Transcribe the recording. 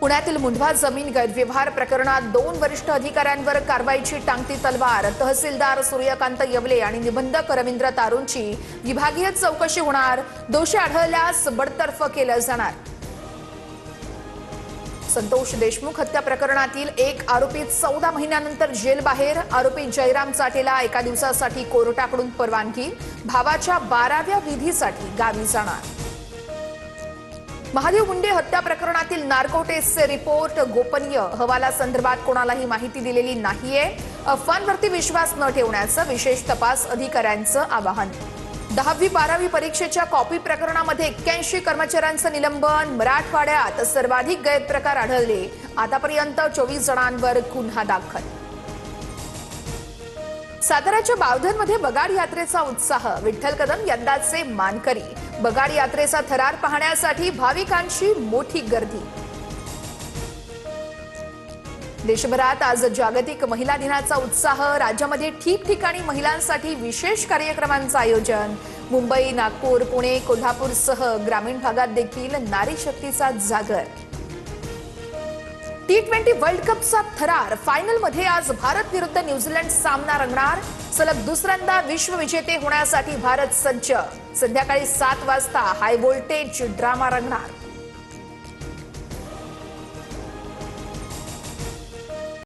पुण्यातील मुंढवा जमीन गैरव्यवहार प्रकरणात 2 वरिष्ठ अधिकाऱ्यांवर कारवाईची टांगती तलवार। तहसीलदार सूर्यकांत येवले आणि निबंधक रवींद्र तारूंची विभागीय चौकशी होणार। दोषी आढळल्यास बडतर्फ केलं जाणार। संतोष देशमुख हत्या प्रकरणातील एक आरोपी 14 महिन्यानंतर जेल बाहेर। आरोपी जयराम चाटेला एका दिवसासाठी कोर्टाकडून परवानगी। भावाच्या 12व्या विधीसाठी गावी जाणार। महादेव मुंडे हत्या प्रकरणातील नार्को टेस्टचे रिपोर्ट गोपनीय। हवालासंदर्भात कोणालाही माहिती दिलेली नाहीये। अफवांवरती विश्वास न ठेवण्याचं विशेष तपास अधिकाऱ्यांचं आवाहन। 10वी-12वी परीक्षेच्या कॉपी प्रकरणामध्ये 81 कर्मचाऱ्यांचं निलंबन। मराठवाड्यात सर्वाधिक गैरप्रकार आढळले। आतापर्यंत 24 जणांवर गुन्हा दाखल। साताऱ्याच्या बावधनमध्ये बगाड यात्रेचा उत्साह। विठ्ठल कदम यंदाचे मानकरी। बगाड यात्रेचा थरार पाहण्यासाठी भाविकांची मोठी गर्दी। देशभरात आज जागतिक महिला दिनाचा उत्साह। राज्यामध्ये ठिकठिकाणी महिलांसाठी विशेष कार्यक्रमांचं आयोजन। मुंबई, नागपूर, पुणे, कोल्हापूरसह ग्रामीण भागात देखील नारी शक्तीचा जागर। T20 वर्ल्ड कपचा थरार। फायनलमध्ये आज भारत विरुद्ध न्यूझीलंड सामना रंगणार। सलग दुसऱ्यांदा विश्वविजेते होण्यासाठी भारत सज्ज। संध्याकाळी 7 वाजता हाय व्होल्टेज ड्रामा रंगणार।